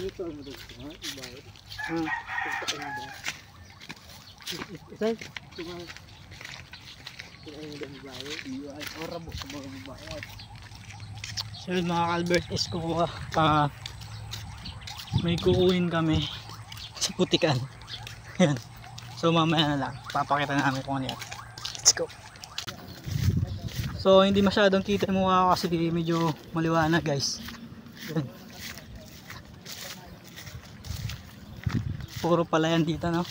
Dito ang dito, ha? Ibayad. Hmm. Ito ang ba? Say, Ito ang ibayad. Ibayad. Ora mo sa mga ibayad. so yun mga Albert is kukuha may kukuhin kami sa putikan. Yan. So mamaya na lang papakita namin kung ano yan. Let's go. So hindi masyadong kita yung mukha ko kasi medyo maliwanag guys. Yan. Puro palayan dito no.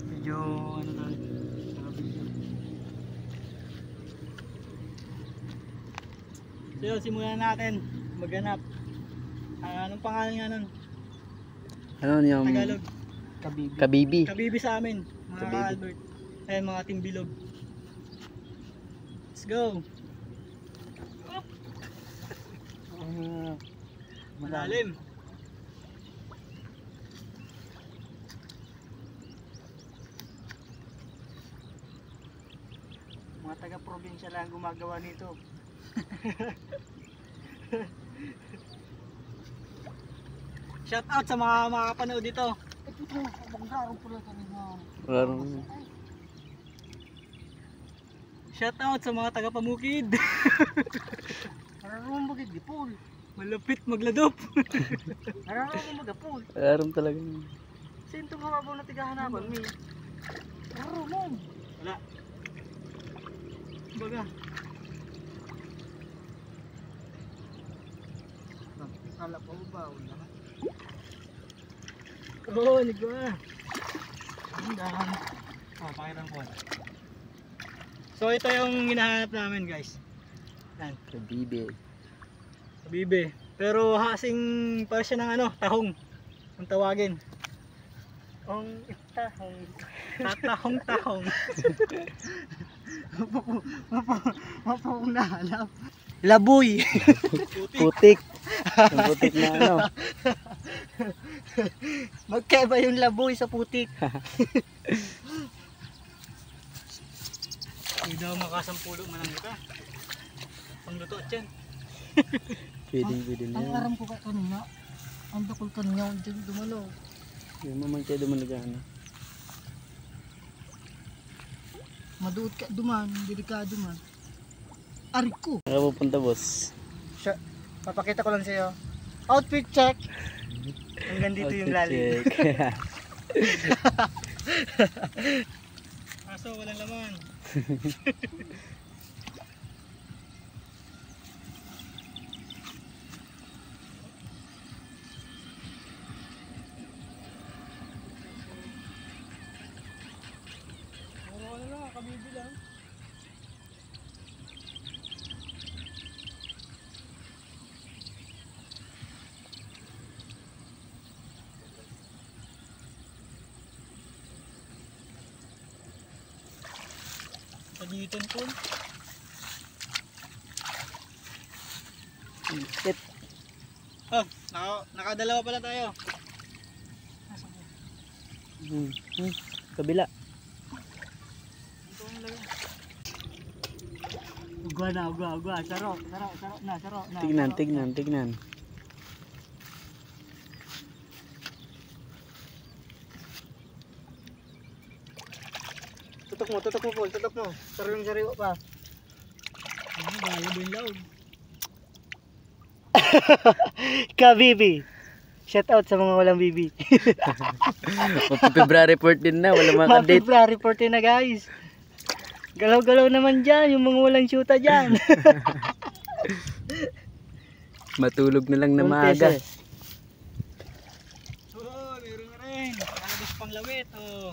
Medyo ano tayo. So yun, simulan natin maghanap. Anong pangalan nga nun? Ano yung Tagalog. kabibi? Kabibi sa amin, mga Kabibi. Albert. Ayan mga timbilog. Let's go. Malalim. Mga taga-probinsya lang gumagawa nito. Shout out sa mga makakapanood dito. Shout out sa mga taga-Pamukid. Marunong magigipol. Malapit magladop. Marunong magapol. Aram talaga. Sinto nga mabaw na tigahanapan mi. Marunong. Wala. Baga. Kala pa mo ba? Wala. Oo, nagwa. Ang dahan. Pakitang ko. So ito yung hinahanap namin guys. Yan. Kabibi. Kabibe. Pero hasing para siya ng ano, tahong. Ang tawagin. Ang tahong. Tatahong-tahong. Mapong nahanap. Laboy. Putik. Yung putik na ano. Magkaiba yung laboy sa putik. Hindi daw makasampulo man ang ito. Pangluto at yan. Pwede na Ang yan. aram ko ka kanina. Ang dakol kanina dyan dumalaw. Yung mamang kayo dumalagaan. Maduot ka duman, delikado man. Arik ko. Nakapupunta boss. Papakita ko lang sa'yo. Outfit check. Hanggang dito yung lalim. Aso, walang laman. Puro ano lang, kabibi lang. Pagitan po. Isip. Oh, nakadalawa pala tayo. Kabila. Ito ang lagay. Ugwa na, ugwa. Saro na. Tignan. Tutok mo, Paul. Sariwa pa. Ano, bala ba yung laog? Kabibi. Shout out sa mga walang bibi. February 14 na. Wala makadate. February 14 na guys. Galaw-galaw naman dyan. Yung mga walang syuta dyan. Matulog na lang na 1 maaga. pesos. Oo, meron na rin. Kalabas pang lawit, oh.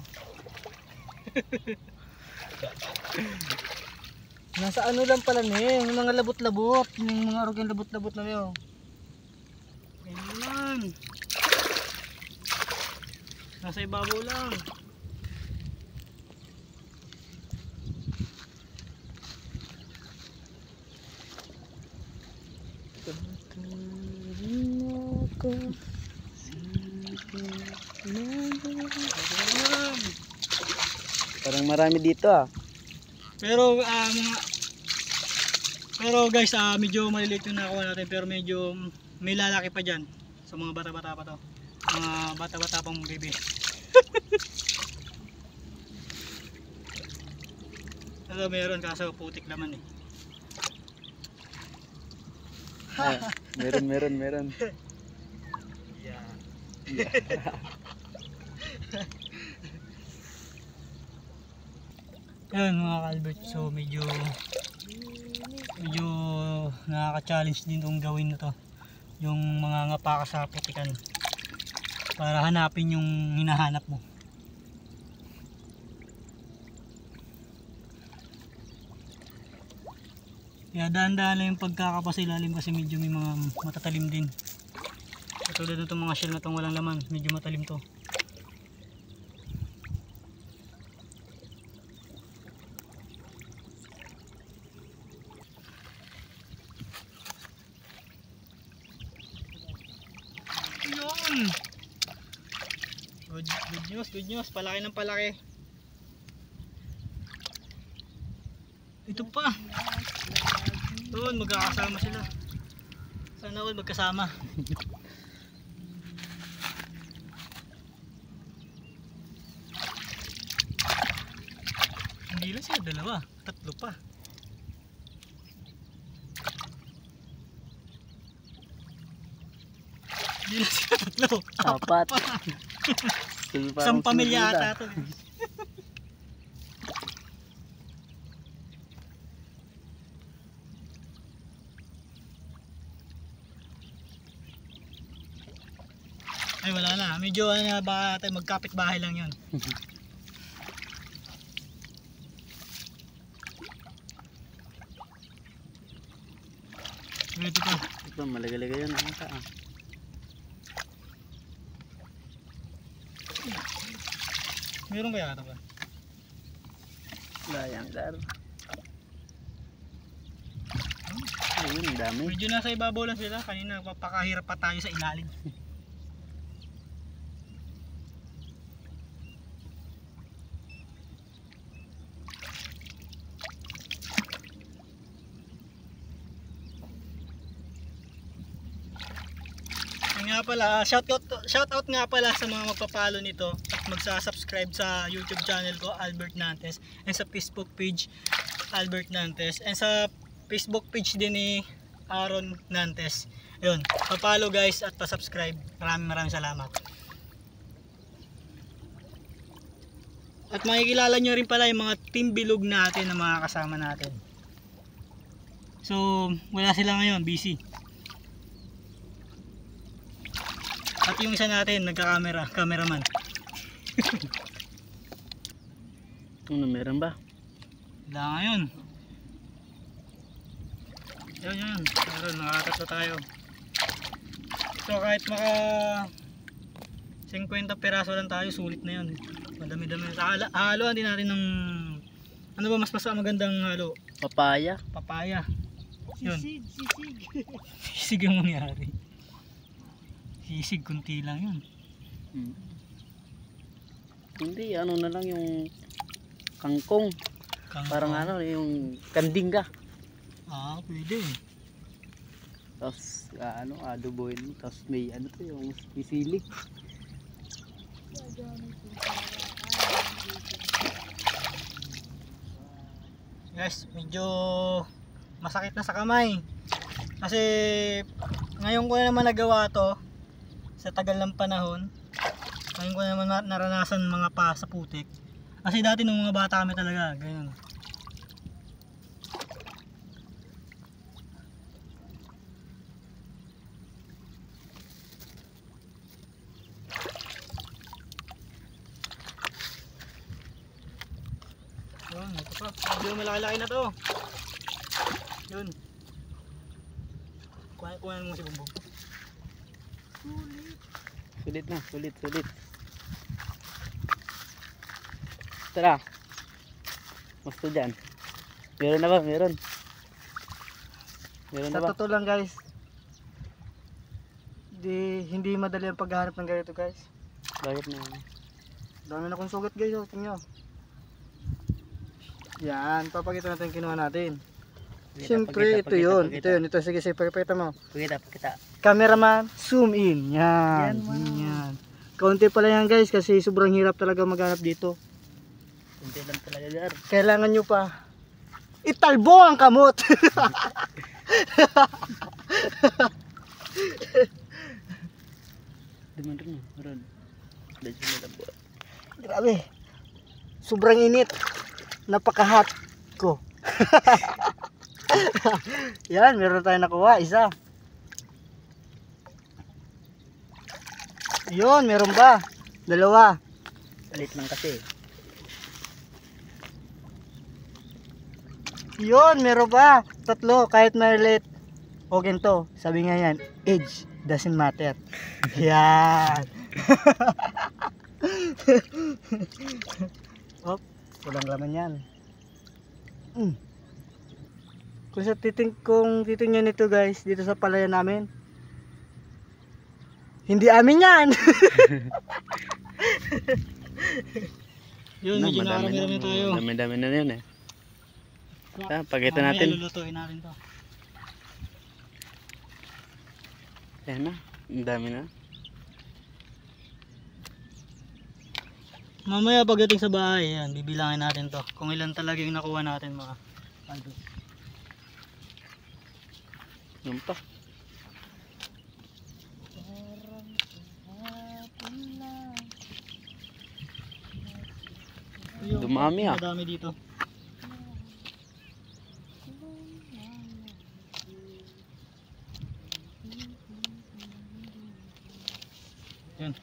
Nasa ano lang pala niya. Yung mga labot-labot. Yung mga arog yung labot-labot na yun. Ayun naman. Nasa ibabaw lang. Parang marami dito ah. Pero guys, medyo maliliit yung nakuha natin, pero medyo may lalaki pa dyan. So mga bata-bata pa to. Mga bata-bata pang baby. Ito meron kaso putik naman eh. Ah, meron. Yeah. Yan mga Albert, so medyo nakaka-challenge din itong gawin na to, yung mga ngapa ka sa putikan para hanapin yung hinahanap mo. Kaya dahan-dahan lang yung pagkakapasilalim kasi medyo may mga matatalim din. Katulad nitong mga shell na itong walang laman, medyo matalim to. Yun! Good news, palaki ng palaki. Ito pa! Doon, magkakasama sila. Sana all magkasama. Hindi lang sila dalawa, tatlo pa. Hindi lang sila tatlo, Apat. pa. Isang pamilya ata ito. Ay wala na, medyo baka tayo magkapit bahay lang yun. Ito pa. Ito, malaga-laga yun. Meron kaya ito ba? Layanggar. Ayun, dami. Medyo nasa ibabaw lang sila, kanina papakahirap pa tayo sa ilalim. Nga pala, shoutout nga pala sa mga magpapalo nito at magsa-subscribe sa YouTube channel ko, Albert Nantes, and sa Facebook page, Albert Nantes, and sa Facebook page din ni Aaron Nantes. Yun, papalo guys at pa-subscribe. Maraming salamat. At makikilala nyo rin pala yung mga team bilog natin na mga kasama natin. So, wala sila ngayon, busy. At yung isa natin, cameraman. Ano, meron ba? Wala ngayon. Yun. Meron, nakatatlo tayo. So kahit maka 50 peraso lang tayo, sulit na yun. Madami-dami. Haluan din natin ng ano ba mas magandang halo? Papaya. Yun. Sisig yung mangyari. Sisig, kunti lang yun. Hindi, ano na lang yung kangkong. Parang ano, yung kandingga. Pwede. Tapos, adobohin mo. Tapos may, yung sisili. Guys, medyo masakit na sa kamay. Kasi, ngayon ko na naman nagawa to. Sa tagal ng panahon, ngayon ko naman naranasan mga pa sa putik. Kasi dati nung mga bata kami talaga, ganyan. Yun, ito pa. Medyo malaki-laki na to. Yun. Kuhanin mo si Bumbong. Sulit na, sulit. Tara. Gusto dyan. Meron na ba? Meron na Sa ba? totoo lang guys, hindi madali ang paghahanap ng ganito guys. Bakit na? Dami na kong sugat guys, oh, tingnan nyo. Yan, papakita natin yung kinuha natin. Siyempre, ito yun. Ito, sige, pakita mo. Pakita. Cameraman, zoom in. Yan. Yan. Kaunti pala yan guys kasi sobrang hirap talaga maghanap dito. Hindi lang talaga gar. Kailangan nyo pa italbo ang kamot. Meron. Grabe. Sobrang init. Napaka-hot ko. Yan, meron tayong nakuha. Isa. Yun, meron ba? Dalawa. Alit lang kasi. Yun, meron ba? Tatlo, kahit maliit. O ganito, sabi nga yan, age doesn't matter. Yan. Oh, walang laman yan. Kung titingnan nito guys, dito sa palayan namin, hindi amin yan. Yun, medyo nakarami-rami tayo. Dami na yun eh. Pakita natin. Lulutuin natin to. Ayan na, ang dami na. Mamaya pagdating sa bahay, yan, bibilangin natin to. Kung ilan talaga yung nakuha natin mga idol. Yung pa. Dumami ah. Madami dito. Yan.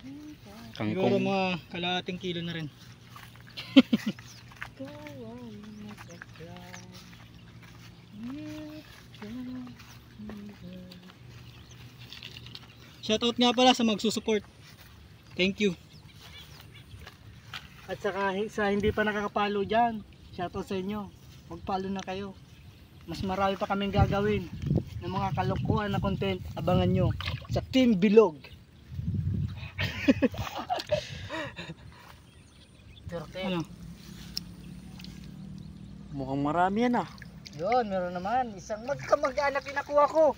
Siguro Kangkong. mga kalahating kilo na rin. Shoutout nga pala sa magsusupport. Thank you. At saka sa hindi pa nakakapalo dyan, shoutout sa inyo. Mag-follow na kayo. Mas marami pa kaming gagawin ng mga kalokohan na content. Abangan nyo sa Team Bilog. Ano? Mukhang marami yan ah. Yun, meron naman. Isang magkamag-anak yung nakuha ko.